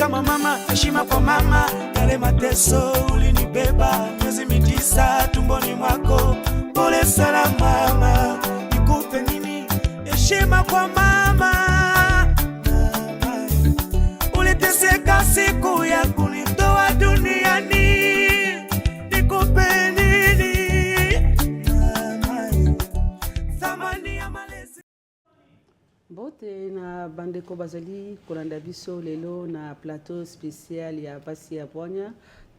kama mama, heshima kwa mama. Yale mateso ulinibeba miezi mitisa tumboni mwako, pole sana mama. Nikupe nini? Heshima kwa mama. Uliteseka siku ya kunitoa duniani, nikupe nini? Thamani ya malezi. Bote na bandeko bazali kolanda biso lelo na plateau spécial ya basi ya bwanya.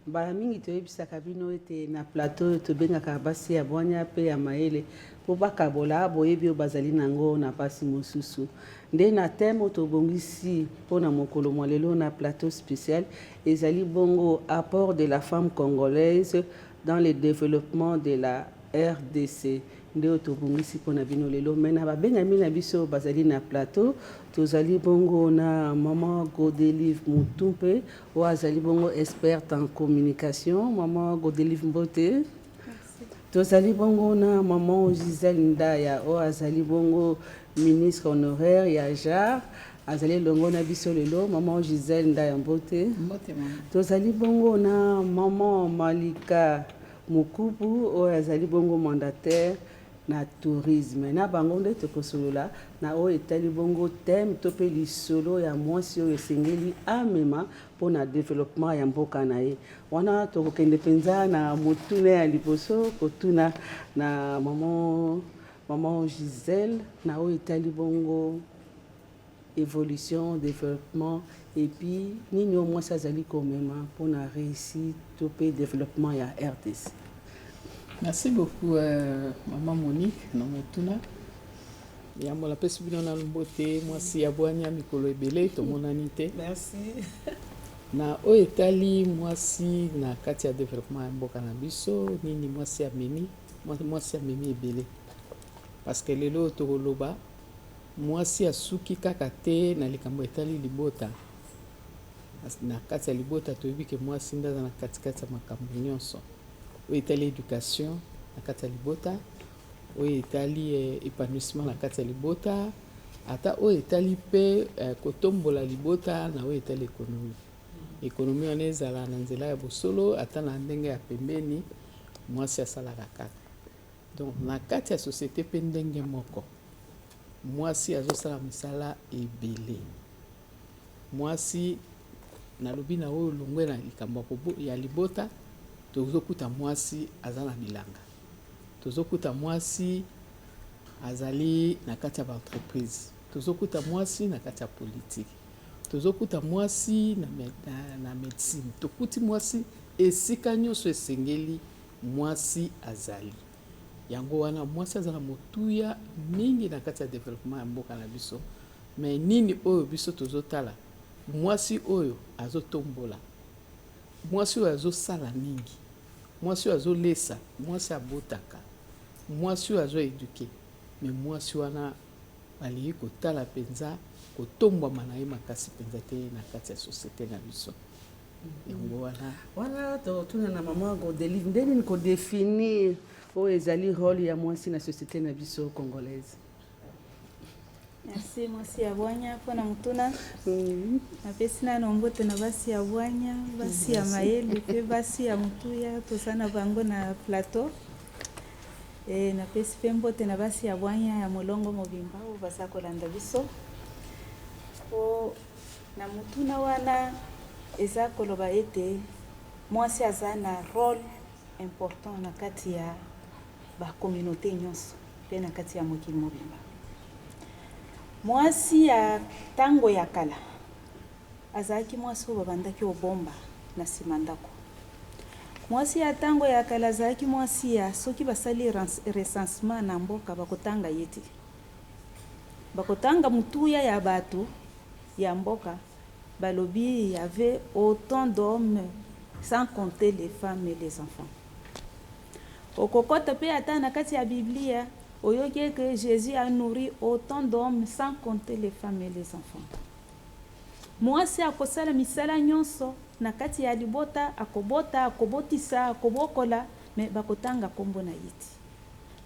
Ba mingi toyebisaka bino ete na plateau tobengaka basi ya bwanya pe ya mayele po bakabola boyebi bazali nango na basi mosusu. Nde na thème tobongisi mpona mokolo mwa lelo na plateau spécial ezali bongo apport de la femme congolaise dans le développement de la RDC. Nde tobongisi mpona bino lelo mena babengami na biso bazali na plateau. Tozali bongo na maman Godelive Mutumpe o azali bongo experte en communication. Maman Godelive Mbote. Tozali bongo na maman Gisèle Ndaya o azali bongo ministre honoraire ya JAR. Azali longo na biso lelo maman Gisèle Ndaya Mbote. Tozali bongo na maman Malika Mukubu o azali bongo mandataire na tourisme. Na bango nde tokosolola na o etali bongo thème to pe lisolo ya mwasi oyo esengeli amema mpona développement ya mboka na ye. Wana tokokende mpenza na motuna ya liboso kotuna na maman Gisèle na o etali bongo évolution, développement et puis nini o mwasi azali komema mpona réussite to pe développement ya RDC. Merci beaucoup, Maman Monique, na motuna. Ya mola pesi bino na lumbote, mwasi ya bwanya mikolo ebele, to monanite. Merci. Na o etali mwasi na kati ya développement ya mboka na biso, nini mwasi ya memi ebele. Parce que lelo tokoloba, mwasi ya suki kaka te na likambo etali libota. Na kati ya libota toyebi ke mwasi ndaza na kati ya makambo nyonso. O etali éducation na kati ya libota, o etali épanouissement na kati ya libota, ata o etali pe kotombola libota na o etali économie. Économie wana ezala na nzela ya bosolo ata na ndenge ya pembeni mwasi asalaka kaka. Donc na kati ya société pe ndenge moko mwasi azosala misala ebele. Mwasi nalobi na oyo longwe na likambo ya libota tozokuta mwasi aza na bilanga. Tozokuta mwasi azali na kati ya ba entreprise. Tozokuta mwasi na kati ya politique. Tozokuta mwasi na médecine. Tokuti mwasi esika nyonso esengeli mwasi azali. Yango wana mwasi azala motuya mingi na kati ya développement ya mboka na biso. Mais nini oyo biso tozotala? Mwasi oyo azotombola. Mwasi oyo azosala mingi. Mwasi oyo azolesa, mwasi abotaka. Mwasi oyo azoeduke. Mais mwasi wana bali kotala penza kotombwa na ye makasi penza te na kati ya société na biso. Yango wana totuna na maman Godelive ndeni ni ko définir o ezali rôle ya mwasi na société na biso congolaise. Merci mwasi ya bwanya pona mutuna. Na pesi na nombote na basi ya bwanya, basi ya mayele pe basi ya mutuya tosana bango na plateau. Na pesi pe mbote na basi ya bwanya ya molongo mobimba o basa kolanda biso. O na mutuna wana eza koloba ete mwasi aza na rôle important na kati ya ba communauté nyonso pe na kati ya mokili mobimba. Mwasi ya tango ya kala azalaki mwasi oyo babandaki obomba na nsima ndako. Mwasi ya tango ya kala azalaki mwasi ya soki basali recensement na mboka bakotanga yeti. Bakotanga mutuya ya bato ya mboka balobi il y avait autant d'hommes sans compter les femmes et les enfants. Okokota pe ata na kati ya Biblia oyoki que Jésus a nourri autant d'hommes sans compter les femmes et les enfants. Mwasi akosala misala nyonso na kati ya libota akobota akobotisa akobokola me bakotanga kombo na yiti.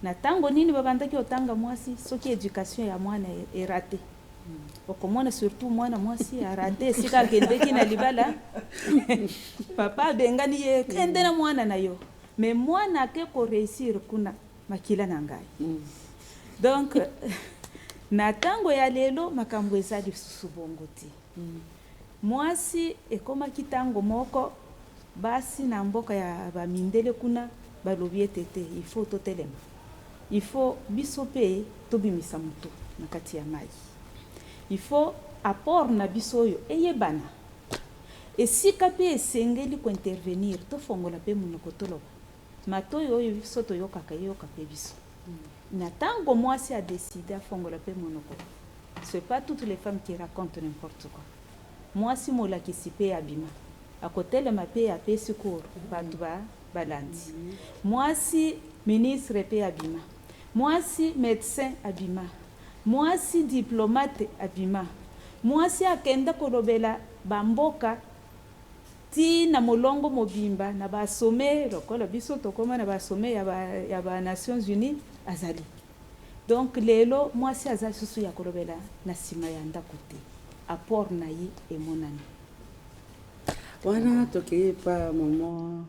Na tango nini babandaki otanga mwasi soki éducation ya mwana erate. okomona surtout mwana mwasi arate esika akendeki na libala papa abengani ye kende na mwana na yo me mwana ake koreusir kuna makila na ngai donc na ntango ya lelo makambo eza lisusu bongo te mwasi ekomaki ntango moko basi na mboka ya bamindele kuna balobi ete te il faut totelema il faut biso mpe tobimisa moto na kati ya mai il faut apport na biso oyo eyebana esika mpe esengeli kointervenir tofongola mpe monoko toloba matoi oyo biso toyokaka eyoka mpe biso na ntango mwasi adeside afongola mpe monoko c'est pas toutes les femmes qui racontent n'importe quoi mwasi molakisi mpe abima akotelema mpe apesi cour bato balandi mwasi ministre mpe abima mwasi médecin abima mwasi diplomate abima mwasi akenda kolobela bamboka ti na molongo mobimba na basome lokola biso tokoma na basome ya ba Nations Unies azali donc lelo mwasi aza susu ya kolobela na nsima ya ndako te apport na ye emonani wana tokeye pa maman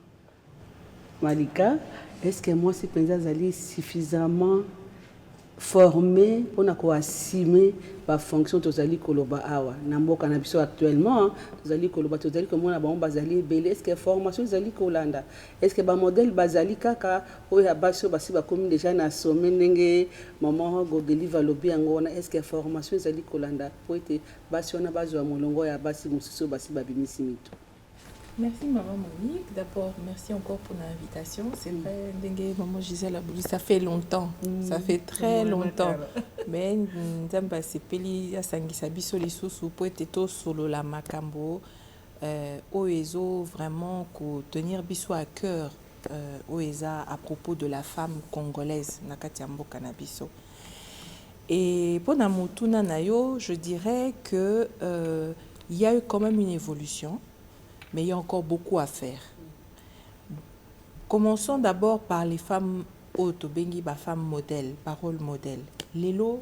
Malika est-ce que mwasi mpenza azali suffisamment formé pour assumer la fonction tozali koloba awa na mboka na biso actuellement tozali koloba tozali komona bango bazali ebele est-ce que formation ezali kolanda est-ce que ba modèle bazali kaka oyo baso basi bakomi déjà na sommet ndenge maman Gogeli valobi yango wana est-ce que formation ezali kolanda po ete basi wana bazwa molongo ya basi mosusu basi babimisi mito. Merci maman Monique. D'abord, merci encore pour l'invitation. C'est vrai, maman Gisèle Abouli, ça fait longtemps. Ça fait très longtemps. Mais nzamba sepeli asangisa biso lisusu po eteto solo la makambo oezo vraiment ko tenir biso à cœur oeza à propos de la femme congolaise nakati ya mboka na biso. Et pour Namutuna Nayo, je dirais que il y a eu quand même une évolution. Mais il y a encore beaucoup à faire. Commençons d'abord par les femmes autobengi, les femmes modèles, parole modèle. Lélo,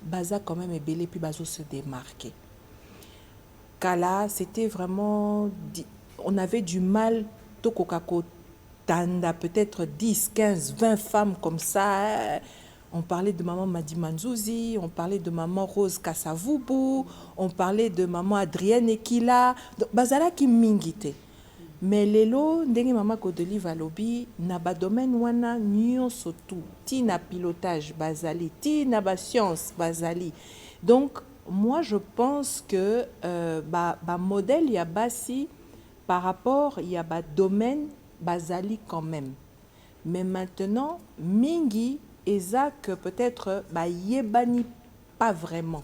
Baza quand même est belé, puis Bazo se démarquer. Kala, c'était vraiment... On avait du mal, Tokokako Tanda, peut-être 10, 15, 20 femmes comme ça. On parlait de maman Madi Manzouzi, on parlait de maman Rose Kassavubu, on parlait de maman Adrienne Ekila. Bazala ki mingite. Mais lelo, ndenge maman Godeli Valobi, na ba domaine wana nyonso tout. Ti na pilotage bazali, ti na ba science bazali. Donc, moi je pense que ba modèle ya basi par rapport ya ba domaine bazali quand même. Mais maintenant, mingi eza que peut-être ba yebani pas vraiment.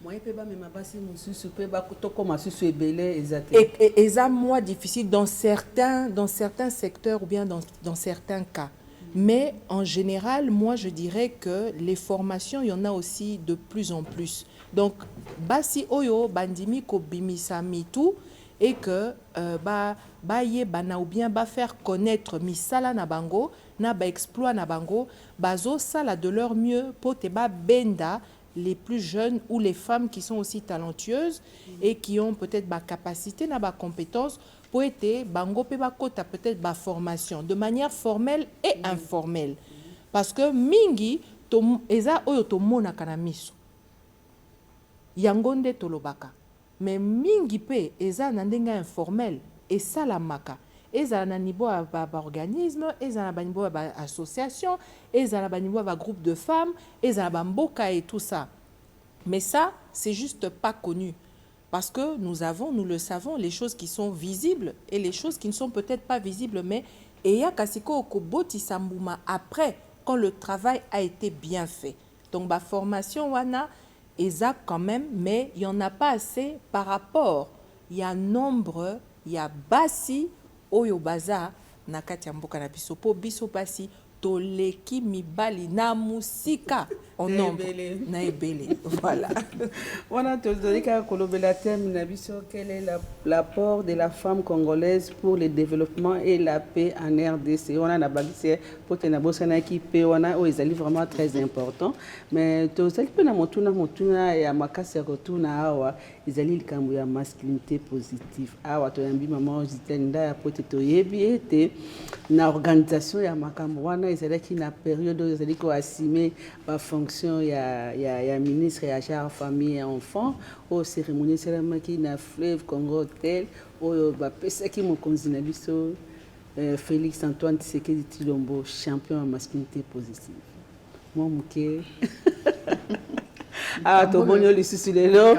Moi peut ba même basi mususu peut ba tokoma susu ebele ezate. Et eza moi difficile dans certains secteurs ou bien dans certains cas. Mais en général, moi je dirais que les formations, il y en a aussi de plus en plus. Donc basi oyo bandimi ko bimisa mitu et que ba yebana ou bien ba faire connaître misala na bango na ba exploit na bango bazo sala de leur mieux pour te ba benda les plus jeunes ou les femmes qui sont aussi talentueuses et qui ont peut-être ba capacité na ba compétence pour être bango pe ba kota peut-être ba formation de manière formelle et informelle parce que mingi to eza oyo to mona kana miso yangonde tolobaka mais mingi pe eza na ndenga informel et salamaka eza na niveau ba organisme eza na niveau ba association eza na niveau ba groupe de femmes eza na ba mboka et tout ça mais ça c'est juste pas connu parce que nous le savons les choses qui sont visibles et les choses qui ne sont peut-être pas visibles mais eya kasiko ko botisa mbuma après quand le travail a été bien fait donc ba formation wana eza quand même mais il y en a pas assez par rapport il y a nombre il y a basi oyo baza na kati ya mboka na biso po biso pasi toleki mibali na musika en nombre na ebele voilà. Wana tozali kaka kolobela thème na biso, quel est l'apport de la femme congolaise pour le développement et la paix en RDC. Wana na bagisi pote na bosanaki paix wana o ezali vraiment très important, mais tozali pe na motuna ya makasi ya kotuna awa ezali likambo ya masculinité positive. Awa toyambi mama Gisèle Ndaya pote toyebi ete na organisation ya makambo wana ezalaki na période oyo ezali koassume ba fonction ya ministre ya genre famille et enfant au cérémonie esalamaki na Fleuve Congo Hotel oyo bapesaki mokonzi na biso Félix Antoine Tshisekedi Tshilombo champion ya masculinité positive. Mwa moke tomoni oyo lisusu lelo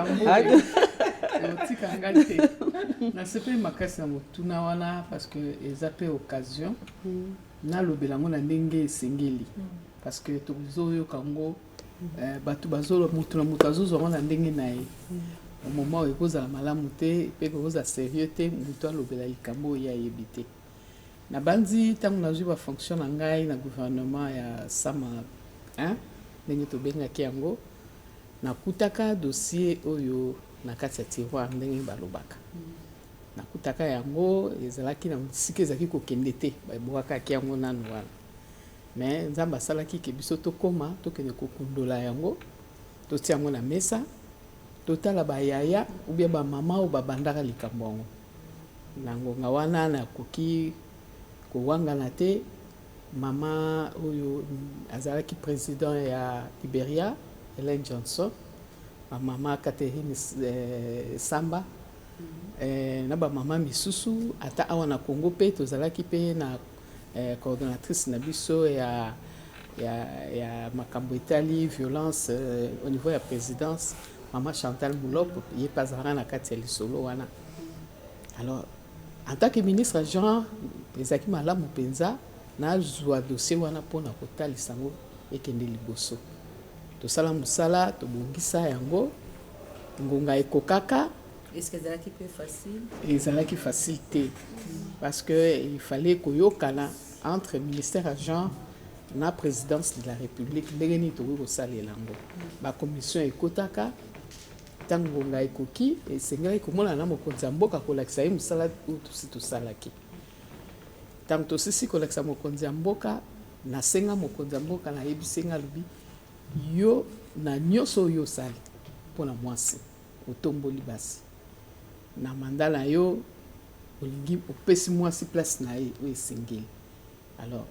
otikanga te nasepeli makasi na motuna wana parce que eza mpe occasion nalobela ngo na ndenge esengeli parce que tozoyoka ngo bato moto na moto azozwa ngo na ndenge na ye omoma oyo ekozala malamu te mpe ekozala sérieux te moto alobela likambo oyo ayebi te na bandi ntango nazwi bafonction na ngai na gouvernement ya sama ndenge tobengaki yango nakutaka dossier oyo na kati ya tiroir ndenge balobaka nakutaka yango ezalaki na sika ezalaki kokende te babwakaki yango nanu wana mais nzambe asalaki ke biso tokoma tokende kokundola yango totia yango na mesa totala bayaya ubia bamama oyo babandaka likambo yango na ngonga wana nakoki kowangana te mama oyo azalaki président ya Liberia Ellen Johnson mama Catherine Samba na bamama misusu ata awa na Congo pe tozalaki pe na coordonnatrice na biso ya makambo etali violence au niveau ya présidence mama Chantal Moulopo ye pazara na kati ya lisolo wana. Alors en tant que ministre Jean ezaki malamu penza na zwa dossier wana pona kotalisa ngo ekende liboso tosala musala tobongisa yango ngonga ekokaka. Est-ce que ezalaki peu facile? Ezalaki facile parce que il fallait koyokana entre ministère agent na présidence de la République ndenge nini tokoki kosalela yango bakommission ekotaka ntango ngonga ekoki esengeli komona na mokonzi ya mboka kolakisa ye mosala oyo tosi tosalaki ntango tosisi kolakisa mokonzi ya mboka nasenga mokonzi ya mboka nayebisenga lobi yo na nyonso oyo osali mpona mwasi otomboli basi na mandala yo olingi opesi mwasi place na ye oyo esengeli. Alors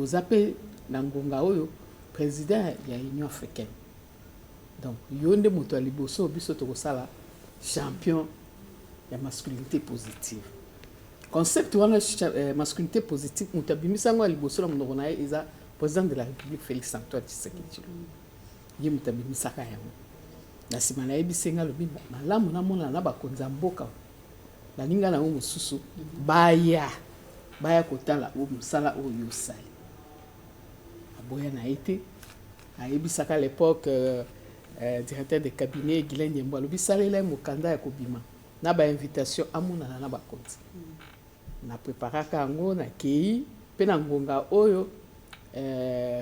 oza mpe na ngonga oyo président ya Union africaine donc yo nde moto ya liboso biso tokosala champion ya masculinité positive. Concept wana masculinité positive moto abimisa yango ya liboso na monoko na ye eza président de la République Félix Antoine Tshisekedi ye moto abimisaka yango na nsima nayebisenga lobi malamu namona na bakonzi ya mboka baninga na yango mosusu baya kotala mosala oyo yosali aboya na ye te ayebisaka à l'époque directeur de cabinet Guilain Nyembo alobi salela mokanda ya kobima na bainvitation amonana na bakonzi na preparaka yango na kei mpe na ngonga oyo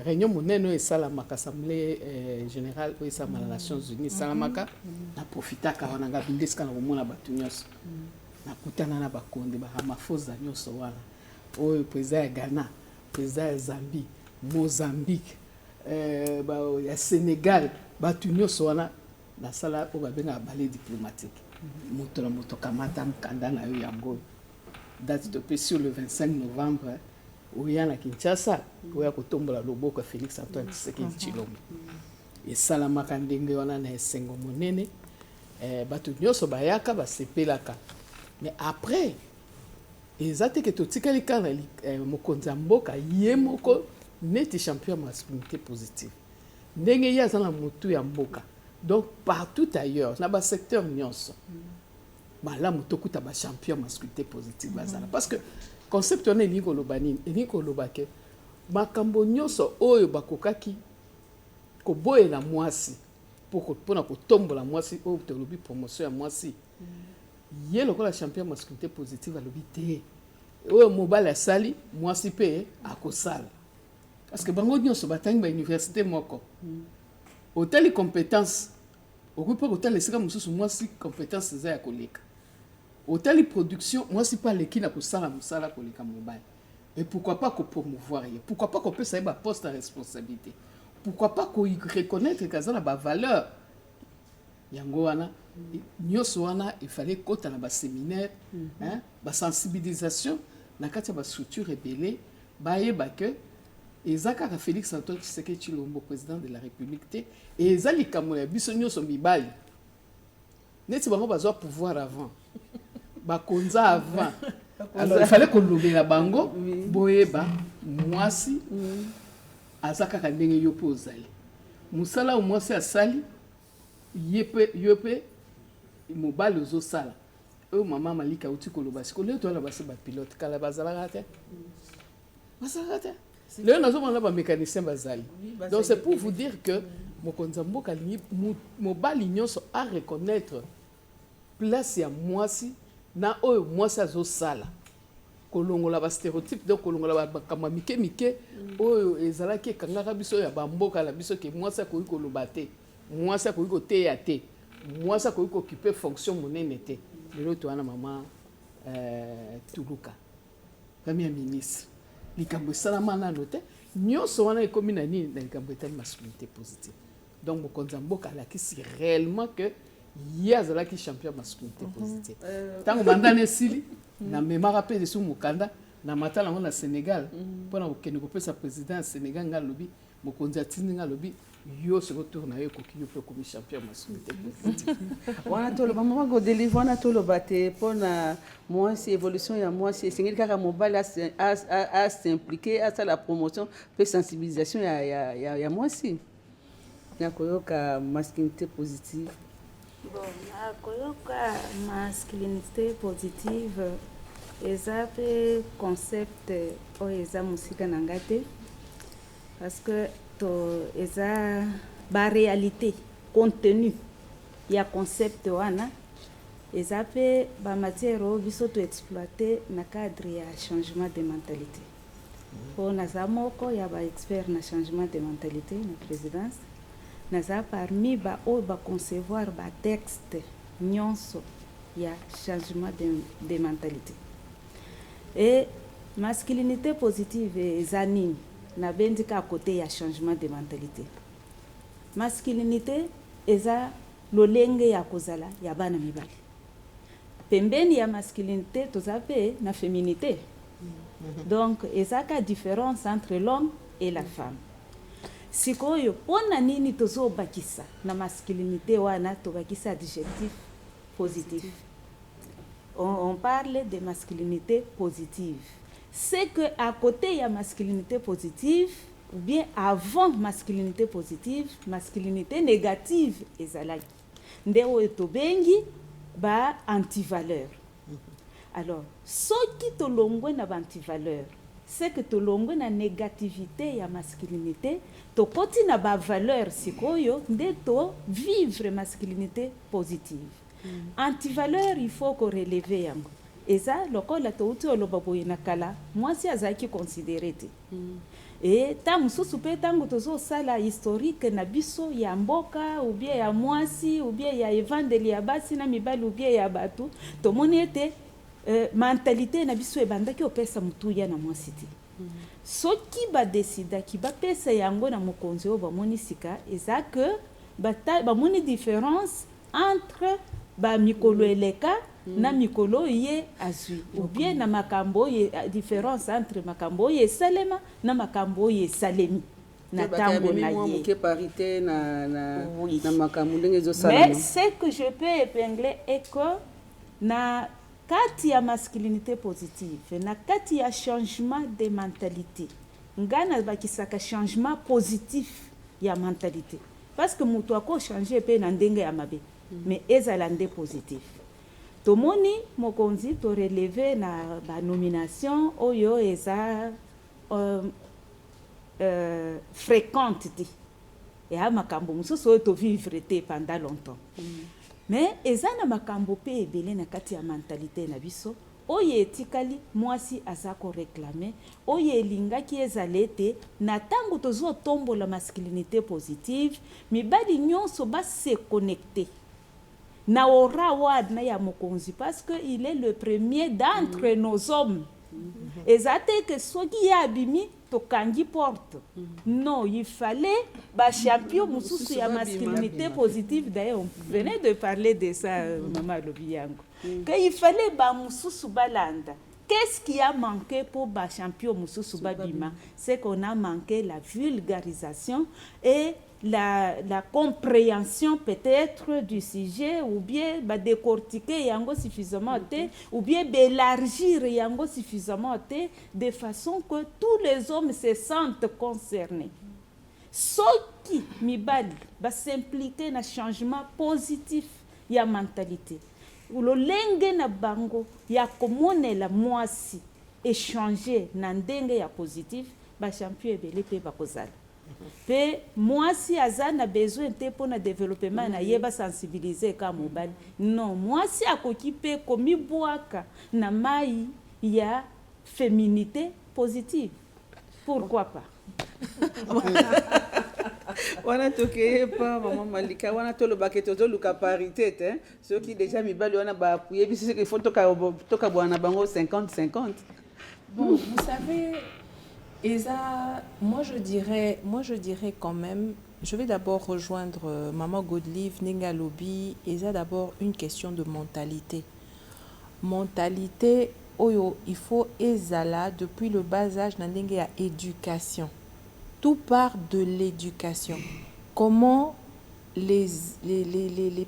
réunion monene oyo esalamaka assemblée générale oyo esalamaka na Nations Unies esalamaka na profitaka wana nga bindesika na komona bato nyonso nakutana na bakonde bahamafosa nyonso wana oyo président ya Ghana président ya Zambie Mozambique ya Sénégal bato nyonso wana nasala oyo babengaka ballet diplomatique moto na moto kamata mokanda na yo yango date topesi le 25 novembre oya na Kinshasa oya kotombola loboko ya Félix Antoine Tshisekedi Tshilombo esalamaka ndenge wana na esengo monene bato nyonso bayaka basepelaka mais après eza te ke totikali kaka na mokonzi ya mboka ye moko neti champion ya masculinité positive ndenge ye aza na motu ya mboka donc partout ailleurs na basecteur nyonso malamu tokuta bachampion masculinité positive bazala parce que concept wana elingi koloba nini elingi koloba ke makambo nyonso oyo bakokaki koboyela mwasi mpona kotombola mwasi oyo tolobi promotion ya mwasi ye lokola champion masculinité positive alobi te oyo mobali asali mwasi mpe akosala parce que bango nyonso batangi ba université moko otali compétence okopa otali esika mosusu mwasi compétence eza ya koleka otali production mwasi pa leki na kosala mosala koleka mobali et pourquoi pas promouvoir pourquoi pas kopesa ye baposte à responsabilité pourquoi pas reconnaître kazala bavaleur yango wana nyonso wana ifallait kota na baséminaire basensibilisation na kati ya bastructure ebele bayeba ke eza kaka Félix Antoine Tshisekedi Tshilombo président de la République te et eza likambo ya biso nyonso mibali neti bango bazwa pouvoir avant bakonza avant alors il fallait kolobela bango boyeba mwasi aza kaka ndenge yo mpe ozali mosala mwasi asali yo mpe mobali ozosala oyo mama Malika auti koloba sikoyo leo toyala basi bapilote kala bazalaka te leo nazomona bamécanicien bazali donc c'est pour vous dire que mokonzi ya mboka alingi mobali nyonso a reconnaître place ya mwasi na oyo mwasi azosala kolongola bastéréotype donc kolongola bakama mike oyo ezalaki ekangaka biso ya bamboka na biso ke mwasi akoki koloba te mwasi akoki koteya te mwasi akoki kokipe fonction monene te lelo towana mama Tuluka premier ministre likambo esalama nano te nyonso wana ekomi na nini na likambo etali masculinité positive donc mokonzi ya mboka alakisi réellement que ye azalaki champion masculinité positive ntango bandana esili na memaka mpe desu mokanda na matala yango na Sénégal mpona kokende kopesa président ya Sénégal nga alobi mokonzi atindi nga alobi yo soko tour na yo ekoki yo mpe okomi champion masculinité positive wana toloba mama kodélivre wana toloba te mpona mwasi évolution ya mwasi esengeli kaka mobali asimplike asala promotion mpe sensibilisation ya mwasi na koyoka masculinité positive. Bon, nakoyoka masculinité positive eza pe concept oyo eza mosika na nga te parce que to eza baréalité contenu ya concept wana eza pe bamatière oyo biso toexploite na cadre ya changement de mentalité mpo naza moko ya baexpert na changement de mentalité na présidence naza parmi baoyo baconcevoir batexte nyonso ya changement de mentalité et masculinité positive eza nini nabendika côté ya changement de mentalité masculinité eza lolenge ya kozala ya bana mibali pembeni ya masculinité toza pe na féminité donc eza ka différence entre l'homme et la femme sikoyo pona nini tozobakisa na masculinité wana tobakisa adjectif positif on parle de masculinité positive c'est que à côté ya masculinité positive ou bien avant masculinité positive masculinité négative ezalaki nde oyo tobengi ba antivaleur alors soki tolongwe na ba antivaleur c'est que tolongwe na négativité ya masculinité tokoti na ba valeur sikoyo nde to vivre masculinité positive antivaleur il faut ko relever yango eza lokola touti oloba boye na kala mwasi azaki considéré te et ta mosusu pe tango tozosala historique na biso ya mboka ou bien ya mwasi ou bien ya evangeli ya basi na mibali ou bien ya batu tomoni ete mentalité na biso ebandaki opesa mutuya na mwasi te soki badesidaki bapesa yango na mokonzi oyo bamoni sika eza ke bamoni différence entre bamikolo eleka na mikolo ye azwi ou bien na makambo ye différence entre makambo ye salema na makambo ye salemi na tango na ye ke parité na makambo ndenge zo salema. Mais ce que je peux épingler est que na kati ya masculinité positive na kati ya changement de mentalité ngana bakisaka changement positif ya mentalité parce que mutu ako changer pe na ndenge ya mabe mais ezala nde positif tomoni mokonzi to relever na ba nomination oyo eza fréquente te ya makambo mususu oyo to vivre te pendant longtemps mais eza na makambo pe ebele na kati ya mentalité na biso oyo etikali mwasi aza koreklame oyo elingaki ezala ete na ntango tozotombola masculinité positive mibali nyonso base connecte na aura wana ya mokonzi parce que il est le premier d'entre nos hommes eza te ke soki ye abimi tokangi porte non il fallait champion mosusu ya masculinité positive d'ailleurs on venait de parler de ça mama alobi yango que il fallait mosusu balanda. Qu'est-ce qui a manqué pour champion mosusu babima? C'est qu'on a manqué la vulgarisation et la compréhension peut-être du sujet, ou bien décortiquer yango suffisamment ou bien élargir yango suffisamment de façon que tous les hommes se sentent concernés. Soki mibali s'impliquer dans changement positif ya mentalité. Lolenge na bango ya komonela mwasi échanger na ndenge ya positif champion ebele pe bakozala. Pe mwasi aza na besoin te pona développement na yeba sensibiliser ka mobali. Non, mwasi akoki pe komibwaka na mai ya féminité positive. Pourquoi pas? Wana toke pa maman Malika wana tolobake tozoluka parité te ceux qui déjà mibali wana ba appuyer biso il faut toka bwana bango 50-50. Bon, vous savez Eza, moi je dirais quand même, je vais d'abord rejoindre Maman Godelive, Nenga Lobi. Eza d'abord une question de mentalité. Mentalité, oyo, il faut ezala depuis le bas âge na ndenge ya éducation. Tout part de l'éducation. Comment les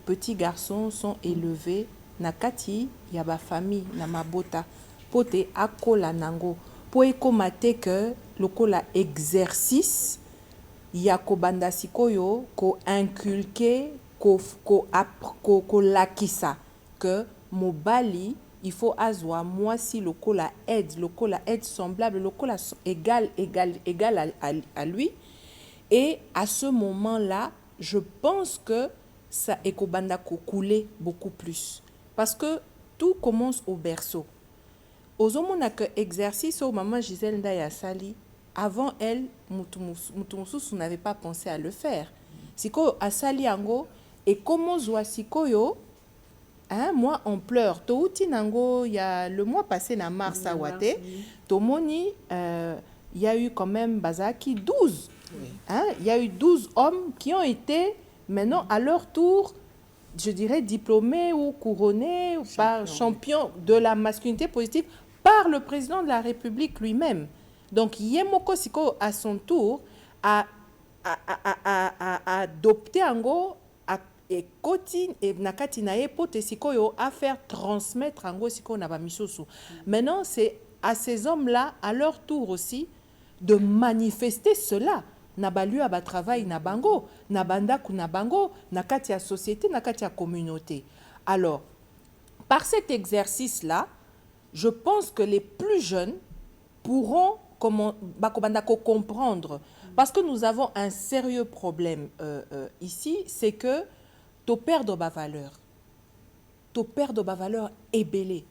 petits garçons sont élevés na kati ya ba famille na mabota pote akola nango. Po ekomate que lokola exercice ya ko banda sikoyo ko inculquer ko lakisa que mobali il faut azwa mwasi lokola aide semblable lokola égal à lui, et à ce moment-là je pense que ça ekobanda ko couler beaucoup plus parce que tout commence au berceau. Ozomona que exercice au maman Gisèle Ndaya Sali, avant elle, Mutumusou n'avait pas pensé à le faire. Siko Asali Ango, et comment Zoa Sikoyo, hein, moi on pleure. Touti Nango, il y a le mois passé, na mars à Wate, Tomoni, il y a eu quand même Bazaki 12. Hein, il y a eu 12 hommes qui ont été maintenant à leur tour, je dirais, diplômés ou couronnés par champion de la masculinité positive par le président de la République lui-même. Donc, Yemoko Siko, à son tour, a adopté Ango et Koti et Nakati Nae Pote Sikoyo à faire transmettre Ango Siko Nabamisosu. Maintenant, c'est à ces hommes-là, à leur tour aussi, de manifester cela. Nabalu aba travail na bango, na bandaku na bango, na katia société, na katia communauté. Alors, par cet exercice-là, je pense que les plus jeunes pourront comprendre. Parce que nous avons un sérieux problème ici, c'est que tu perds de ma valeur. Tu perds de ma valeur ébélée.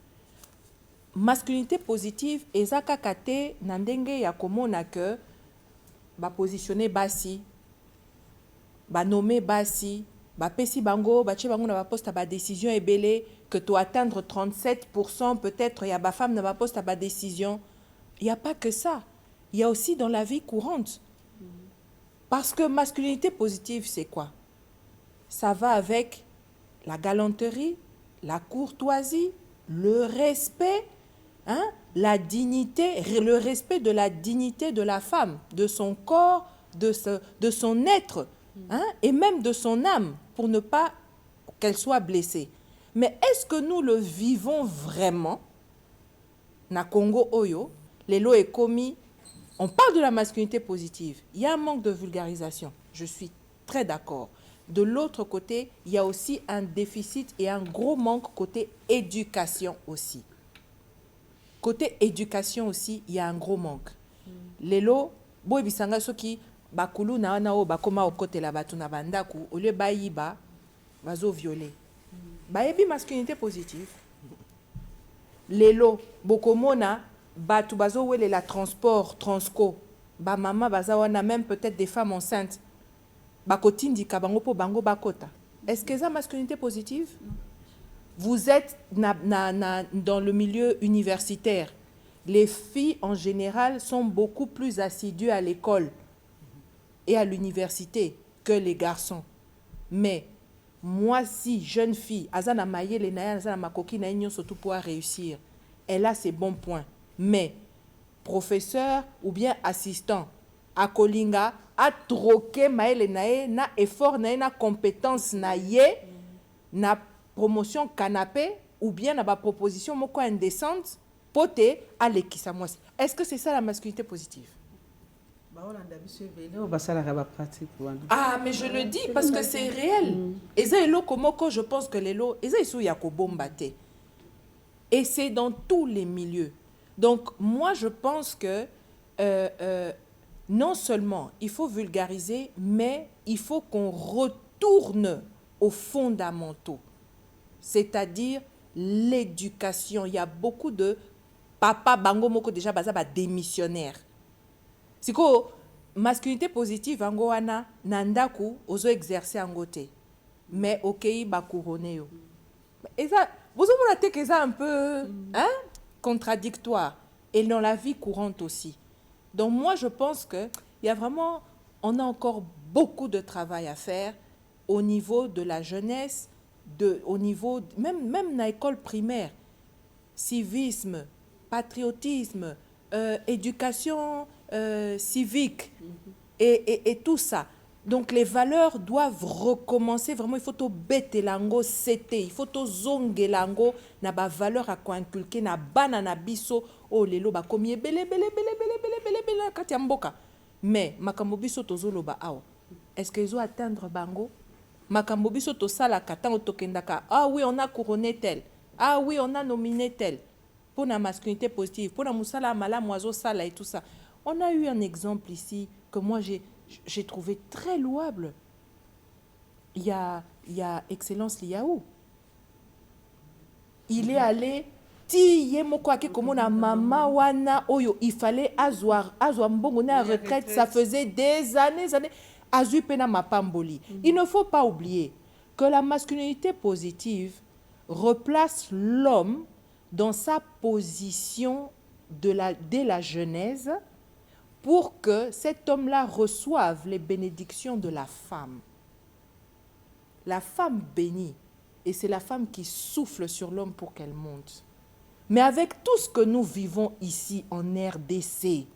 Masculinité positive, ezaka kate nandenge ya komona que ba positionner basi, ba nommer basi, ba pesi bango, ba tche bango na ba poste ba décision ébélée, que tu atteindre 37% peut-être, il y a ba femme na ba poste ba décision. Il n'y a pas que ça. Il y a aussi dans la vie courante. Parce que masculinité positive, c'est quoi? Ça va avec la galanterie, la courtoisie, le respect, hein, la dignité, le respect de la dignité de la femme, de son corps, de son être, hein, et même de son âme, pour ne pas qu'elle soit blessée. Mais est-ce que nous le vivons vraiment? Na Congo Oyo, les lots est commis. On parle de la masculinité positive. Il y a un manque de vulgarisation. Je suis très d'accord. De l'autre côté, il y a aussi un déficit et un gros manque côté éducation aussi. Côté éducation aussi, il y a un gros manque. Les lots, boy bisanga soki bakulu na wana o bakoma au côté la batu na bandaku au lieu bayiba bazo violer. Bayebi masculinité positive. lelo bokomona batu bazo wele la transport transco ba mama baza wana même peut-être des femmes enceintes bakotindika bango po bango bakota. Est-ce que ça masculinité positive? Vous êtes dans le milieu universitaire. Les filles en général sont beaucoup plus assidues à l'école et à l'université que les garçons. Mais moi, si jeune fille, azana maye le naya, azana makoki na inyo surtout pour réussir, elle a ses bons points. Mais professeur ou bien assistant à Kolinga a troqué maye le naya na effort na compétence na ye na promotion canapé ou bien na ba proposition moko indécente poté à l'équissa moi. Est-ce que c'est ça la masculinité positive? Ah, mais je le dis parce que c'est réel. Et ça, je pense que les lots, et c'est dans tous les milieux. Donc, moi, je pense que non seulement il faut vulgariser, mais il faut qu'on retourne aux fondamentaux. C'est-à-dire l'éducation. Il y a beaucoup de papa bango moko déjà baza ba démissionnaire. C'est que masculinité positive ango wana nandaku ozo exercer angote. Mais okei ba couronner yo. Et ça vous avez que ça un peu contradictoire et dans la vie courante aussi. Donc moi je pense que il y a vraiment on a encore beaucoup de travail à faire au niveau de la jeunesse, au niveau même dans l'école primaire. Civisme, patriotisme, éducation civique et tout ça. Donc les valeurs doivent recommencer vraiment. Il faut tout bête lango c'était, il faut tout zonge lango na ba valeur à inculquer na banana biso oh lelo ba komi belé katiamboka. Mais makambo biso tozolo ba awa. Est-ce qu'ils ont atteindre bango? Makambo biso to sala katan tokendaka. Ah oui, on a couronné tel. Ah oui, on a nominé tel. Pour la masculinité positive, pour la moussala mala moiseau sala et tout ça. On a eu un exemple ici que moi j'ai trouvé très louable. Il y a Excellence Liaou. Il est allé tiye moko ake komona mama wana oyo il fallait azwa mbongo na retraite, ça faisait des années azui pena mapamboli. Il ne faut pas oublier que la masculinité positive replace l'homme dans sa position dès la Genèse pour que cet homme-là reçoive les bénédictions de la femme. La femme bénit, et c'est la femme qui souffle sur l'homme pour qu'elle monte. Mais avec tout ce que nous vivons ici en RDC,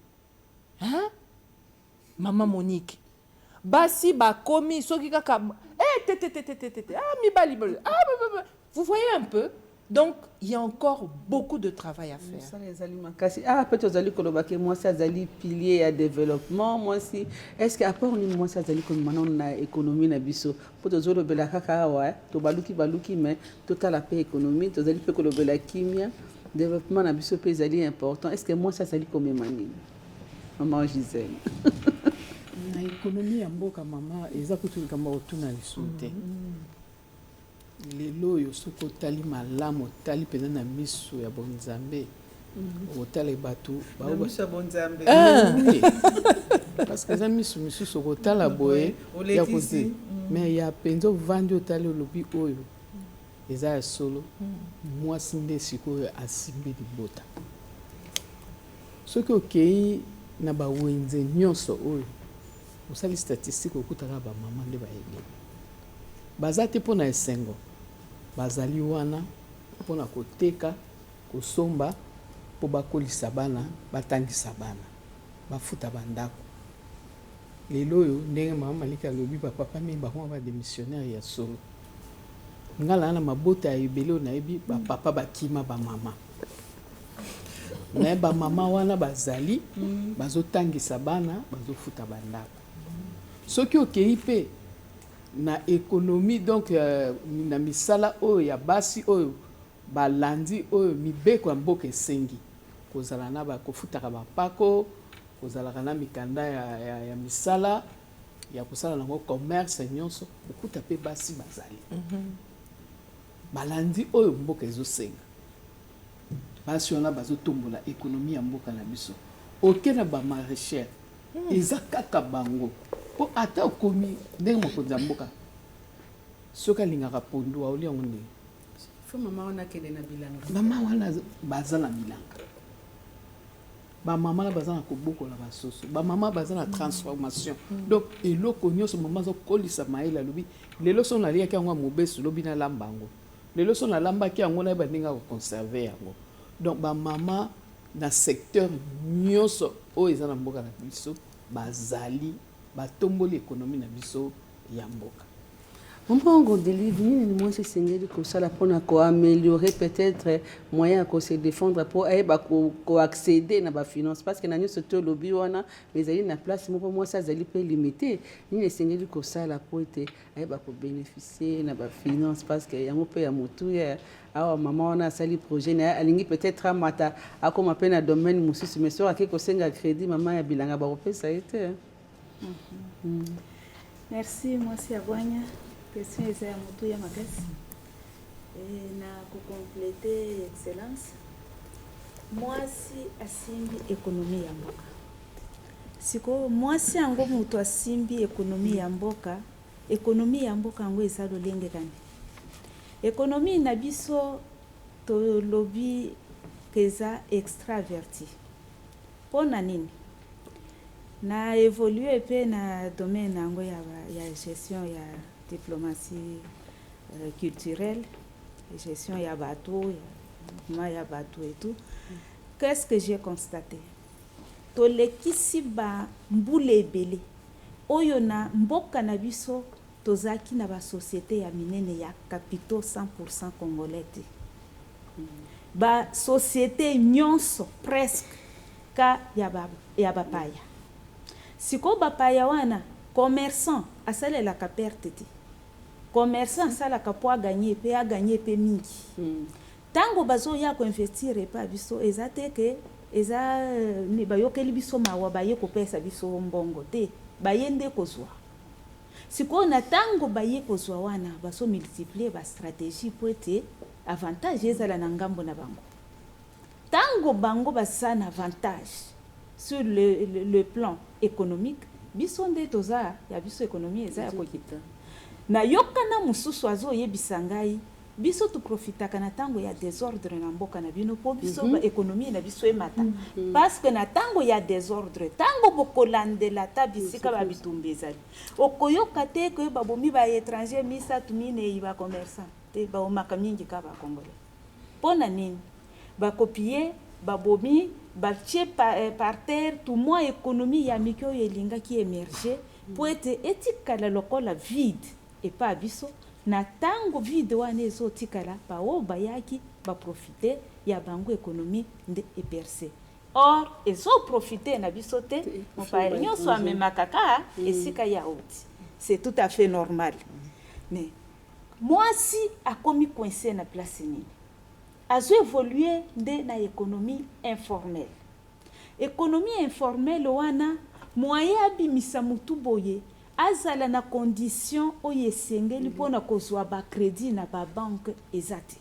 hein? Maman Monique, basi ba komi soki kaka vous voyez un peu. Donc, il y a encore beaucoup de travail à faire. Ah, peut-être moi, ça zali pilier à développement. Moi, si est-ce qu'après on moi ça zali comme maintenant on a économie na biso. Peut-être le bela kaka ouais, to baluki mais total la paix économie, to zali pe ko le bela kimia, développement na biso pe zali important. Est-ce que moi ça zali comme mani? Maman Gisèle. Na économie ya mboka mama eza kutunika mba otuna lisute. Lelo yo soko tali malamu tali pena na miso ya bonzambe otala batu ba miso ya bonzambe parce que za miso soko tala boye ya kozi mais ya penzo vandi otali lobi oyo eza ya solo moi sinde siko asimbi libota soki okei na ba wenze nyonso oyo osali statistique okutaka ba mama nde ba yele bazate pona esengo bazali wana pona koteka kosomba po bakolisa bana batangisa bana bafuta bandako lelo oyo ndenge mama malika lobi papa mi bakoma ba démissionnaire ya solo ngala na mabota ya ebele na yebi papa bakima ba mama mais ba mama wana bazali bazotangisa bana bazofuta bandako soki okei pe na économie donc na misala oyo ya basi oyo balandi oyo mibeko ya mboka esengi kozala na bakofutaka bapako kozalaka na mikanda ya misala ya kosala nango commerce nyonso okuta pe basi bazali balandi oyo mboka ezosenga basi wana bazotombola économie ya mboka na biso oke na bamaraîchère eza kaka bango mpo ata okomi ndenge mokonzi ya mboka soki alingaka pondu aoli yango ndenge fo mama wana akende na bilanga mama wana baza na bilanga bamama na baza na kobokola basoso bamama baza na transformation donc eloko nyonso mama azokolisa mayele alobi lelo so naliaki yango ya mobesu lobi nalamba yango lelo so nalambaki yango nayeba ndenge ya koconserve yango donc bamama na secteur nyonso oyo eza na mboka na biso bazali batomboli économie na biso ya mboka. Mbongo délivre ni moi c'est sengeli ko sala pona ko améliorer peut-être moyen ko se défendre pour ko accéder na ba finance parce que na nyoso to lobby wana mais ali na place moi ça zali peut limiter ni sengeli ko sala pour te ko bénéficier na ba finance parce que yango pe ya motu ya awa mama wana sali projet na alingi peut-être amata akoma pe na domaine mususu mais so akiko senga crédit mama ya bilanga ba kopesa ete. Merci moi c'est Abwanya. Question eza ya motu ya makasi na kukomplete excellence mwasi asimbi ekonomi ya mboka siko mwasi yango motu asimbi ekonomi ya mboka yango eza lolenge kani ekonomi na biso tolobi keza extraverti pona nini na évoluer pe na domaine yango ya gestion ya diplomatie culturelle, gestion ya bateau, et tout. Qu'est-ce que j'ai constaté? Tolekisi ba mbule ebele. Oyo na mboka na biso tozaki na ba société ya minene ya capitaux 100% congolais. Ba société nyonso presque ka ya bapaya. Siko bapaya wana commerçant asalelaka perte te. Commerçant asalaka po aganye pe mingi. Tango bazo ya ko investir pa biso ezate ke eza ni bayokeli biso mawa baye ko pesa biso mbongo te bayende kozwa. Siko na tango baye kozwa wana baso multiplier ba stratégie po ete avantage ezala na ngambo na bango. Tango bango basana avantage sur le plan économique biso nde toza ya biso économie eza ya kokita na yokana mususu azo yebisa ngai biso tu profitaka na tango ya désordre na mboka na bino po biso ba économie na biso emata parce que na tango ya désordre tango bokolandela ta bisika ba bitumbezali okoyoka te ko babomi ba étranger misa tumine iba commerçant te ba omaka mingi ka ba congolais pona nini ba copier babomi batie par terre tout moi économie ya mikyo yelinga qui émerger pour être etikala lokola vide et pas biso na tango vide wana ezotikala pa o bayaki ba profiter ya bango économie nde epercer or ezo profiter na biso te mo pa nyonso amemaka kaka esika ya outi c'est tout à fait normal mais moi si akomi coincé na place nini azo évoluer nde na économie informelle. Économie informelle wana moyen abimisa mutu boye azala na condition oye sengeli pona kozwa ba crédit na ba banque ezati.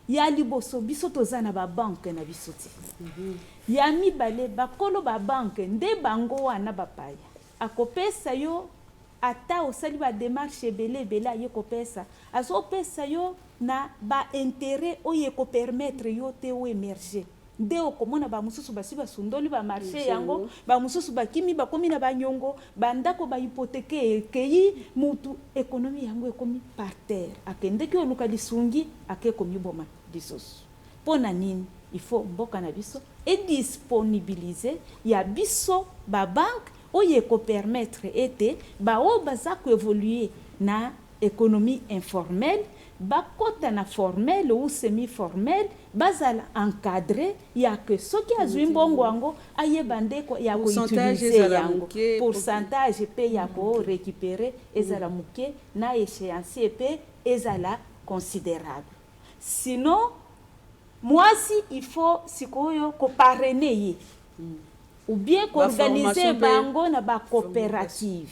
Ya liboso biso toza na ba banque na biso ti. Ya mibale bakolo ba banque nde bango wana bapaya. Akopesa yo ata osali ba démarche ebele aye kopesa azopesa yo na ba intérêt oye ko permettre yo te o émerger nde okomona ba mususu basi basundoli ba marché yango ba mususu bakimi bakomi na banyongo bandako ba hypothèque keyi mutu économie yango ekomi par terre akende ki oluka lisungi akekomi boma bisoso pona nini il faut mboka na biso et disponibiliser ya biso ba banque oye ko permettre ete ba o baza ko évoluer na économie informelle bakota na formel ou semi-formel bazala encadré ya que soki azwi mbongo yango ayebande ko ya ko utiliser yango pourcentage pe ya ko récupérer ezala muke na échéancier pe ezala considérable sinon moi si il faut sikoyo ko parrainer ou bien qu'organiser bango na ba coopérative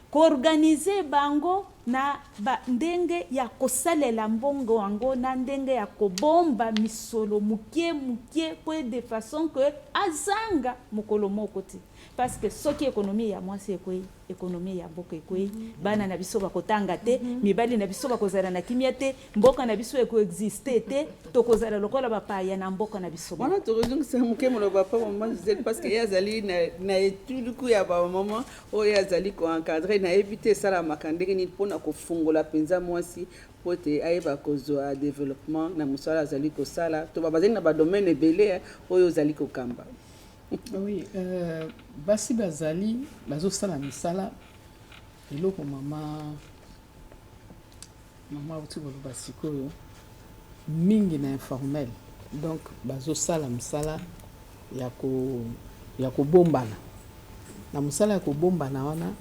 qu'organiser bango na ndenge ya kosalela mbongo wango na ndenge ya kobomba misolo mukie po de façon que azanga mokolo moko ti parce que soki économie ya mwasi ekoi économie ya mboka ekoi bana na biso bakotanga te mibali na biso bakozala na kimia te mboka na biso ekoexiste te tokozala lokola bapaya na mboka na biso wana tokozongisa moke moloba pa maman Gisèle parce que ye azali na etuluku ya bamama oyo azali koencadre nayebi te esalamaka ndenge nini mpona kofungola mpenza mwasi po ete ayeba kozwa développement na mosala azali kosala to bazali na badomaine ebele oyo ozali kokamba. Oui, basi bazali bazosala misala eloko mama uti koloba sikoyo mingi na informel donc bazosala misala ya kobombana na mosala ya kobombana wana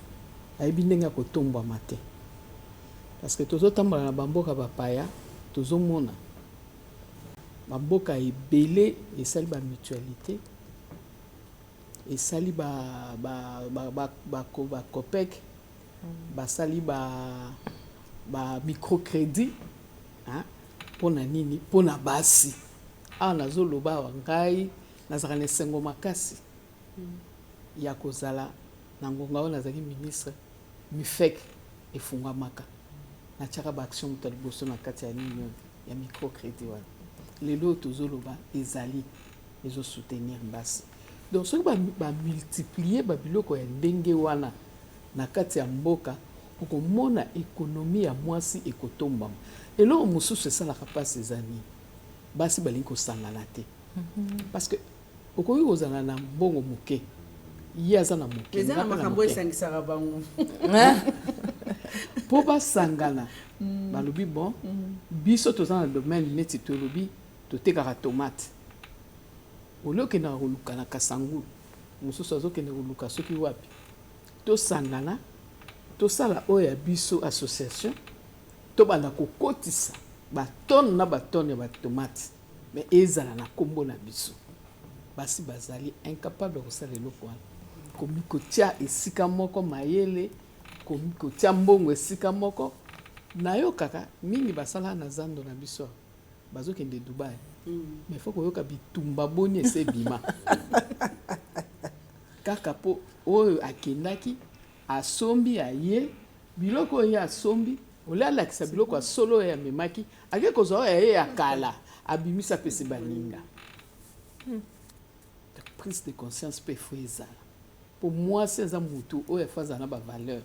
ayebi ndenge ya kotombwama te parce que tozotambola na bamboka bapaya tozomona bamboka ebele esali bamutualité esali bacopec basali bamicrocrédit mpona nini mpona basi awa nazoloba awa ngai nazalaka na esengo makasi ya kozala na ngonga oyo nazalaki ministre mifek efungwamaka natiaka baaction moto ya liboso na kati ya nini ya microcrédit wana lelo tozoloba ezali ezosoutenir basi donc soki bamultiplie babiloko ya ndenge wana na kati ya mboka okomona ekonomi ya mwasi ekotombama eloko mosusu esalaka mpasi eza nini basi balingi kosangana te parce que okoki kozala na mbongo moke ye aza na moke eza na makambo esangisaka bango mpo basangana balobi bon biso toza na domaine neti tolobi totekaka tomate olokendaka koluka na kasangulu mosusu azokende koluka soki wapi tosangana tosala oyo ya biso association tobanda kokotisa batone na batone ya batomate mais ezala na kombo na biso basi bazali incapable ya kosala eloko wana komi kotia esika moko mayele komi kotia mbongo esika moko nayokaka mingi basala na zando na biso bazokende Dubai mais faut koyoka bitumba boni ese bima kaka po oyo akendaki asombi aye biloko oyo asombi ole alakisa biloko asolo oyo amemaki ake kozwa oyo aye ya kala abimisa pese baninga prise de conscience mpe efo ezala po mwasi eza motu oyo efo azala na bavaleur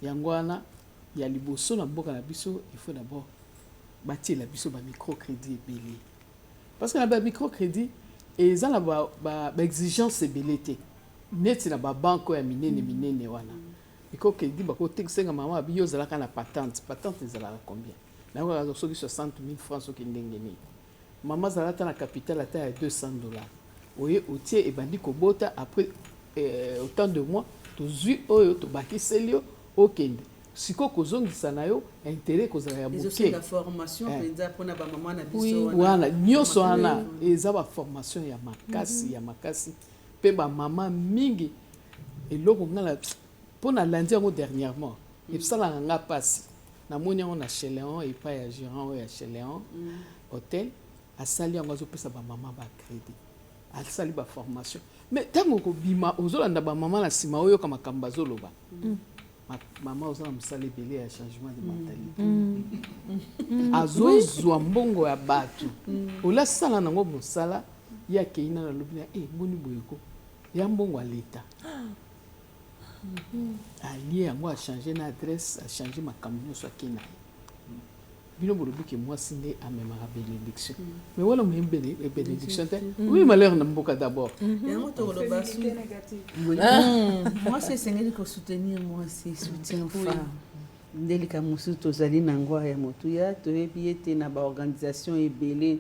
yango wana ya liboso na mboka na biso ifo d'abord batiela biso bamicrocrédit ebele parce que na bamicrocrédit eza na baexigence ebele te neti na babanke oyo ya minene wana microcrédit bakotekisenga mama abi yo ozalaka na patente ezalaka combien nayokaa soki 60 000 francs soki ndenge nini mama azalaka ata na capital ata ya $200 oye otie ebandi kobota après autant de mois tozwi oyo tobakiseli yo okende siko kozongisa na yo intérêt kozala ya moke wana nyonso wana eza baformation ya makasi mpe bamama mingi eloko ngala mpona landi yango dernièrement esalaka nga mpasi namoni yango na Chéléon epai ya gérant oyo ya Chéléon hôtel asali yango azopesa bamama bacrédit asali baformation mais ntango kobima ozolanda bamama na nsima oyoka makambo azoloba mama oza na mosala ebele ya changement de mentalité azozwa mbongo ya bato olasala nango mosala ye akei na nalobi na mboni boyeko ya mbongo ya leta alie yango achange na adresse achange makambo nyonso ake na ye bino bolobi ke mwasi nde amemaka bénédiction mais wala moye bénédiction te oui malheur na mboka d'abord yango tokoloba su mwasi esengeli kosoutenir mwasi soutien femme ndelika mosusu tozali na ngwa ya motuya toyebi ete na baorganisation ebele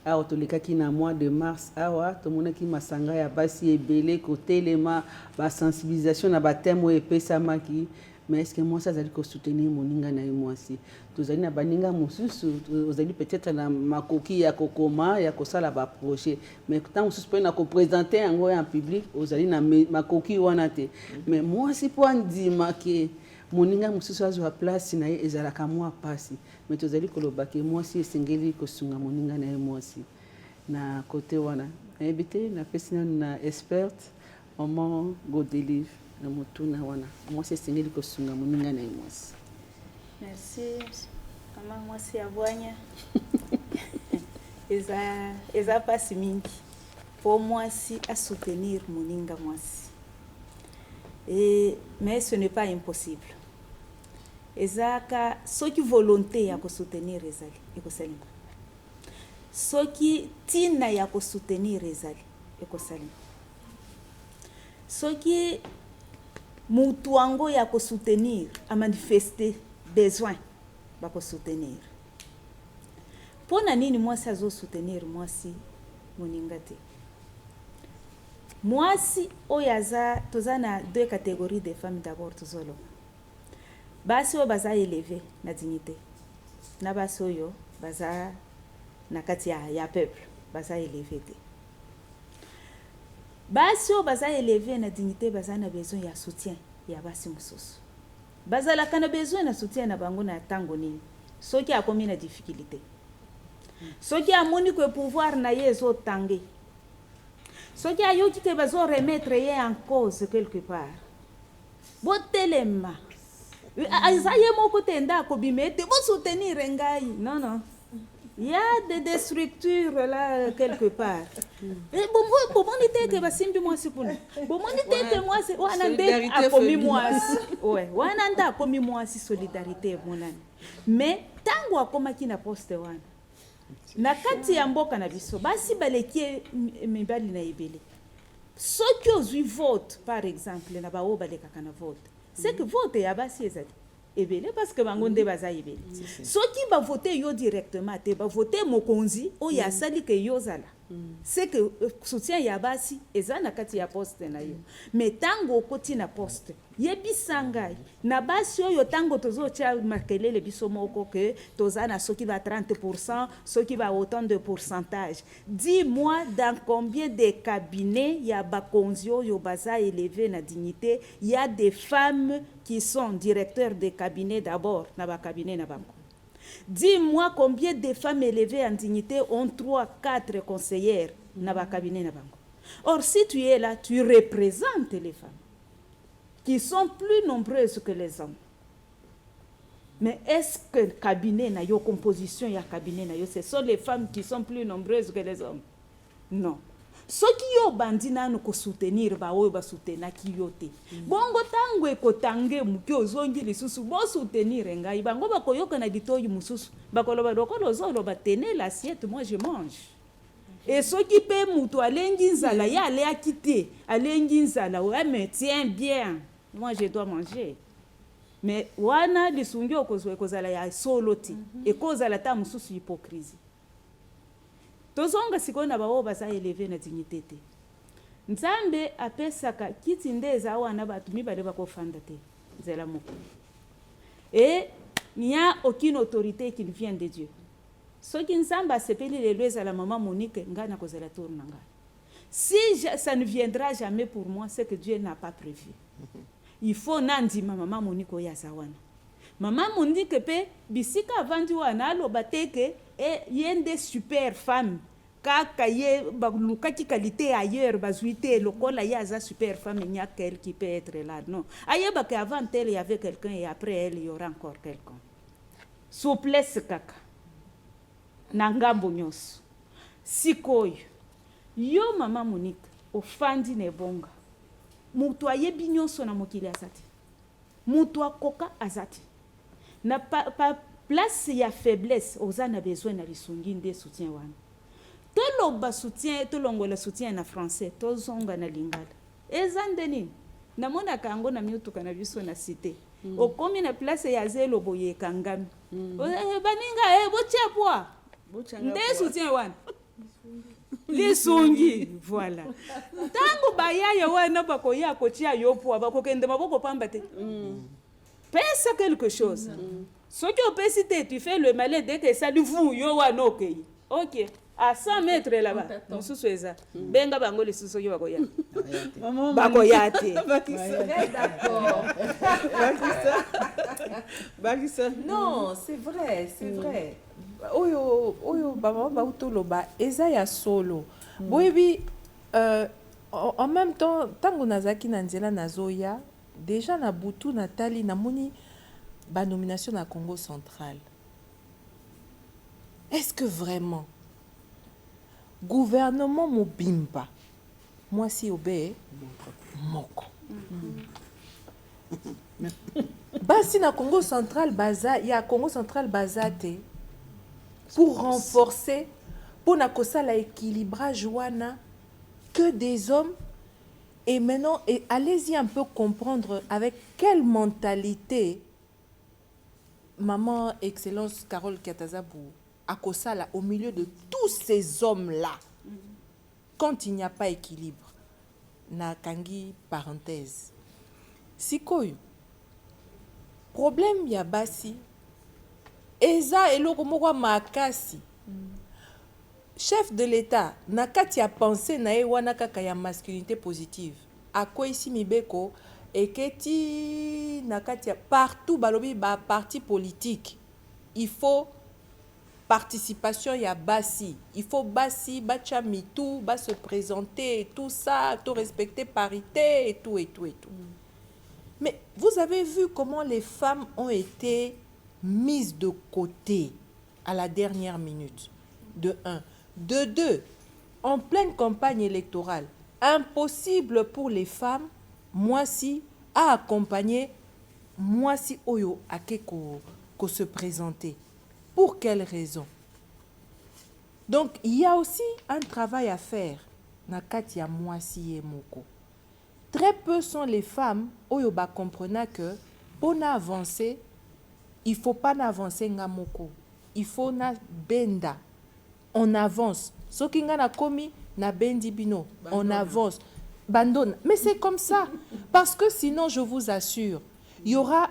awa tolekaki na mois de mars awa tomonaki masanga ya basi ebele kotelema basensibilisation na bateme oyo epesamaki mais est-ce que mwasi azali kosoutenir moninga na ye mwasi tozali na baninga mosusu ozali peut-être na makoki ya kokoma ya kosala baprojet mais ntango mosusu mpe na kopresente yango en public ozali na makoki wana te mais mwasi mpo andima ke moninga mosusu azwa place na ye ezalaka mwa pasi me tozali koloba ke mwasi esengeli kosunga moninga na ye mwasi na kote wana nayebi te napesi nanu na experte mama Godelive na motuna wana mwasi esengeli kosunga moninga na ye mwasi. Merci mama mwasi ya bwanya. eza pasi mingi po mwasi à soutenir moninga mwasi. Mais ce n'est pas impossible. Ezaka soki volonté ya ko soutenir ezali ekosalima. Soki tina ya ko soutenir ezali ekosalima. Soki mutu wango ya ko soutenir a manifester besoin ba ko soutenir. Pona nini mwasi azo soutenir mwasi moninga te? Mwasi oyaza tozana deux catégories de femmes d'abord tozolo. Basi o baza élevé na dignité. Na basi oyo baza na kati ya peuple, baza élevé te. Basi o baza élevé na dignité baza na besoin ya soutien ya basi mususu. Baza la kana besoin na soutien na bango na tango nini. Soki akomi na difficulté. Soki amoni que pouvoir na yezo tangé. Soki ayoki ke bazo remettre ye en cause quelque part. Botelema. Azaye moko tenda ko bimete bo soutenir ngai. Non. Il y a des structures là quelque part. Et bon monite ke basimbi mwasi kuna. Bon monite ke mwasi wana nde akomi mwasi. Ouais, wana nda akomi mwasi solidarité monani. Mais tango akomaki na poste wana. Na kati ya mboka na biso basi baleki mibali na ebele soki ozwi vote par exemple na bao balekaka na vote c'est que vote ya basi ezali ebele parce que bango nde baza ebele soki ba vote yo directement te ba vote mokonzi oyo asali ke yo zala c'est que soutien ya basi eza na kati ya poste na yo mais tango okoti na poste yebisa ngai na basi oyo tango tozotia makelele biso moko ke tozana soki ba 30% soki ba autant de pourcentage. Dis-moi dans combien de cabinets ya bakonzi oyo baza élevé na dignité il y a des femmes qui sont directeurs de cabinets d'abord na ba cabinet na bango. Dis-moi combien de femmes élevées en dignité ont 3-4 conseillères na ba cabinet na bango. Or si tu es là, tu représentes les femmes qui sont plus nombreuses que les hommes. Mais est-ce que le cabinet na yo composition ya cabinet na yo ce sont les femmes qui sont plus nombreuses que les hommes? Non. Soki yo bandi nanu ko soutenir ba oyo ba soutenir ki yo te. Bongo tango ekotange muki ozongi lisusu bo soutenir ngai bango ba koyoka na ditoyi mususu ba koloba lokolo zolo ba tenir l'assiette moi je mange. Et soki pe mutu alengi nzala ya ale akite alengi nzala ouais mais tiens bien moi je dois manger. Mais wana lisungi okozala ya soloti ekozala ta mususu hypocrisie. Tozonga sikona bawo baza élevé na dignité te. Nzambe apesaka kiti ndeza wana batu mibale bakofanda te. Nzela moko. Et il n'y a aucune autorité qui vient de Dieu. Soki nzambe asepeli lelo ezala mama Monique ngana kozala tour nanga. Si ça ne viendra jamais pour moi, c'est que Dieu n'a pas prévu. Il faut nandi mama Monique oyaza wana. Maman Monique pe bisika vandi wana aloba teke et yende super femme kaka ye baluka ki qualité ailleurs bazuité lokola yaza super femme il n'y a qu'elle qui peut être là non ayeba que avant elle il y avait quelqu'un et après elle il y aura encore quelqu'un souplesse kaka nangambo nyos sikoyo yo mama Monique ofandi ne bonga mutu ayebi nyonso na mokili azati mutu akoka azati na pa place ya faiblesse ozana besoin na lisungi nde soutien wana toloba soutien tolongola soutien na français tozonga na lingala ezande nini namona kango na miutuka na biso na cité okomi na place ya zelo boye kangami baninga botia poa nde soutien wana lisungi voilà tango bayaya wana bakoya kotia yo poa bakokende maboko pamba te pesa quelque chose. Ce qui est tu fais le malin dès que ça lui fout, yo wana ok. à 100 mètres là-bas mosusu eza benga bango lisusu soki bakoya bakoya te bakisa Non, c'est vrai, c'est vrai. Oyo baba bautoloba eza ya solo. Boyebi en même temps tango nazaki na nzela nazoya déjà na butu natali namoni ba nomination na Congo central. Est-ce que vraiment gouvernement mobimba mwasi obe moko basi na Congo central baza ya Congo central bazate pour renforcer pour na kosala équilibrage wana que des hommes et maintenant et allez-y un peu comprendre avec quelle mentalité maman excellence Carole Katazabou à kosala au milieu de tous ces hommes là quand il n'y a pas équilibre na kangi parenthèse sikoyo problème ya basi eza eloko moko makasi chef de l'état na kati ya pensée na ye wana kaka ya masculinité positive akwesi mibeko eketi na kati ya partout balobi ba parti politique il faut participation ya basi il faut basi bacha mitou ba se présenter et tout ça tout respecter parité et tout et tout et tout. Mais vous avez vu comment les femmes ont été mises de côté à la dernière minute. De un. De deux, en pleine campagne électorale, impossible pour les femmes, moi si, à accompagner, moi si oyo ake ko se présenter. Pour quelle raison? Donc, il y a aussi un travail à faire. Na kati ya moi si et moko. Très peu sont les femmes oyo ba comprenant que pour avancer il faut pas avancer ngamoko il faut na benda on avance soki nga na komi na bendi bino on avance bandona mais c'est comme ça parce que sinon je vous assure il y aura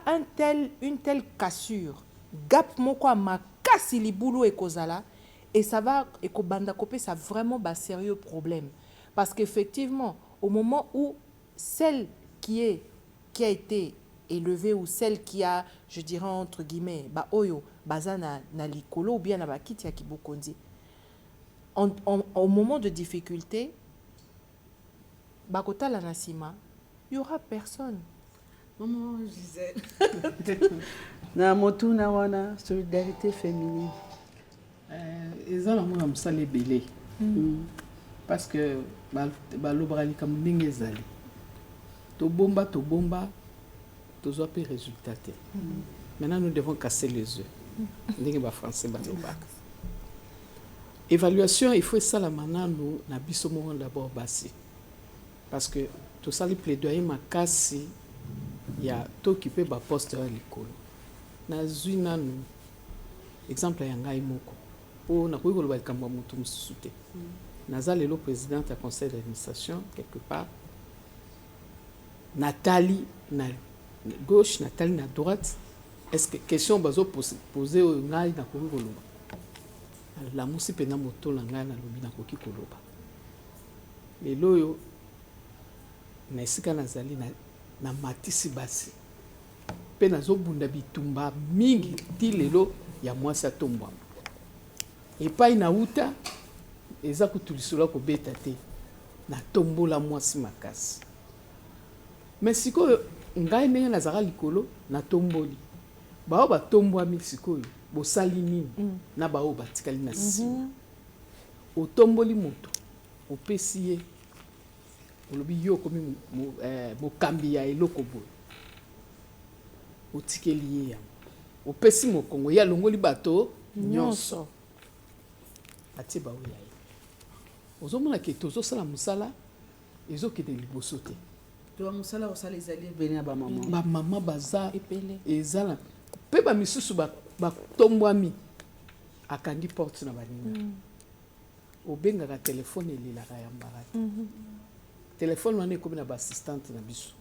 une telle cassure gap moko makasi libulu ekozala et ça va ekobanda kopé ça vraiment ba sérieux problème parce qu'effectivement au moment où celle qui a été élevée ou celle qui a, je dirais entre guillemets, ba oyo, baza na likolo ou bien na bakiti ya kibokondi. Au moment de difficulté, bakota la nasima, il y aura personne. Maman Gisèle. Na motu na wana solidarité féminine. Eza na mona musala ebele. Parce que balobali comme ndenge ezali. Tobomba, tozwa pe résultat. Maintenant, nous devons casser les œufs. Ndenge ba français baloba. Évaluation, il faut ça la maintenant nous na biso mo d'abord basi. Parce que tout ça les plaidoyer makasi ya to qui peut ba poste à l'école. Na zuina nous exemple ya ngai moko. Po na ko koloba kamba mutu musute. Naza lelo présidente du conseil d'administration quelque part. Nathalie na gauche, Nathalie na droite. Est-ce que question bazo poser au ngai na ko koloba. La musi pena moto la ngai na lobi na koki koloba. Lelo yo na esika nazali na matisi basi. Pe nazo bunda bitumba mingi ti lelo ya mwasi atombwa. Epai na uta eza kutulisula ko beta te na tombola mwasi makasi. Mais sikoyo ngai ndenge nazaka likolo na tomboli. Bao ba tombwami sikoyo bosali nini na bao batikali na nsima. Otomboli moto opesi ye olobi yo komi mokambi ya eloko boye. Otikeli ye yango. Opesi mokongo ya longoli bato nyonso. Atie bao ya ye. Ozomona ke tozosala musala ezokende liboso te. To musala osala ezali bena ba maman. Ba maman baza epele ezala pe ba misusu ba tombwami akangi porte na baninga. Obenga ka téléphone elilaka ya mbaraka. Téléphone wana ekomi na ba assistante na biso.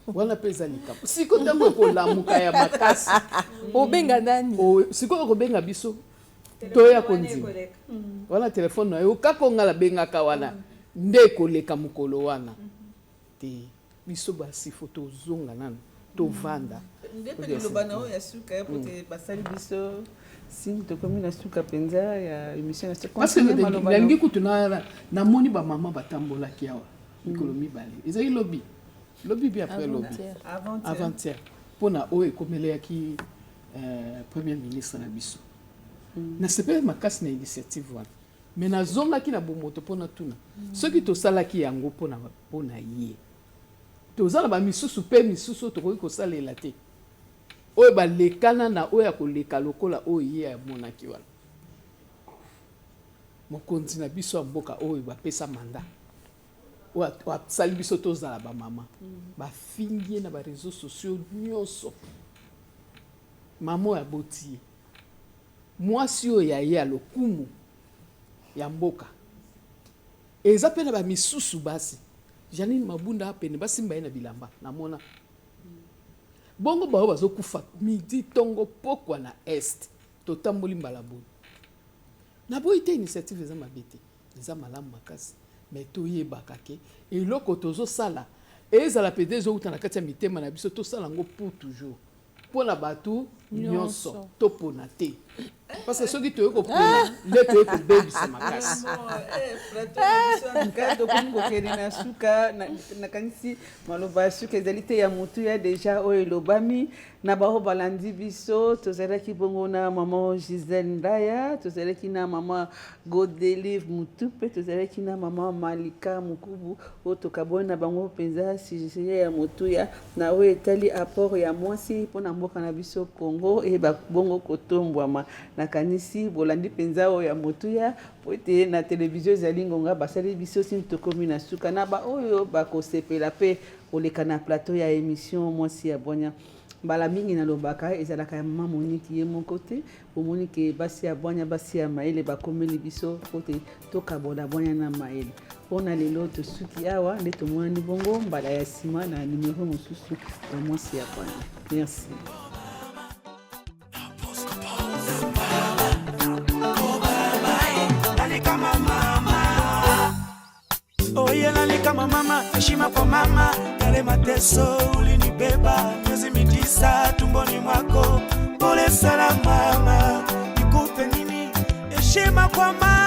Wana peza likapo. Siko ntango ko lamuka ya makasi. Obenga nani? Siko ko benga biso toya konzi wana telefone na yo kako ngala bengaka wana nde koleka mukolo wana te biso basi photo zonga nana to vanda ndepeli lobana oyo ya suka ya pote basali biso singi tokomi na suka penza ya émission na parce que nangi kutu na moni ba mama batambolaki awa mikolo mibale ezali lobi bi après lobi avant-hier pona oyo ekomeleaki premier ministre na biso na sepele makasi na initiative wana mais nazongaki na bomoto mpona tuna soki tosalaki yango mpona ye tozala bamisusu mpe misusu oyo tokoki kosalela te oyo balekana na oyo ya koleka lokola oyo ye amonaki wana mokonzi na biso ya mboka oyo bapesa manda oyo asali biso tozala bamama bafingi ye na bareseau sociaux nyonso mama oyo aboti ye mwasi oyo ya ye ya lokumu ya mboka eza mpe na bamisusu basi Janine Mabunda apene basimba ye na bilamba namona bongo bao bazokufa midi tongo pokwa na est totamboli mbala boni na boyi te initiative eza mabe te eza malamu makasi mais toyebaka ke eloko tozosala ezala mpe ezouta na kati ya mitema na biso tosala yango pour toujours mpona bato nyonso topona te parce que soki toyei kopona nde toyei kobebisa makasi tokomi kokende na suka nakanisi maloba ya suka ezali te ya motu ya deja oyo elobami na bao balandi biso tozalaki bongo na mama Gisèle Ndaya tozalaki na mama Godelive Mutu mpe tozalaki na mama Malika Mukubu oyo tokaboni na bango mpenza sujet ya motuya na oyo etali apport ya mwasi mpona mboka na biso Congo eyeba bongo kotombwama nakanisi bolandi mpenza oyo ya motuya po ete na televizio ezali ngonga basali biso sini tokomi na suka na baoyo bakosepela mpe koleka na plateau ya émission mwasi ya bwanya mbala mingi nalobaka ezalaka ya mama Monique ye moko te omoni ke basi ya bwanya basi ya mayele bakomeli biso po te tokabola bwanya na mayele mpona lelo tosuki awa nde tomonani bongo mbala ya nsima na numero mosusu ya mwasi ya bwanya. Merci. Oyelali kama mama, heshima kwa mama, yale mateso ulinibeba miezi mitisa tumboni mwako. Pole sana mama, nikupe nini? Heshima kwa mama.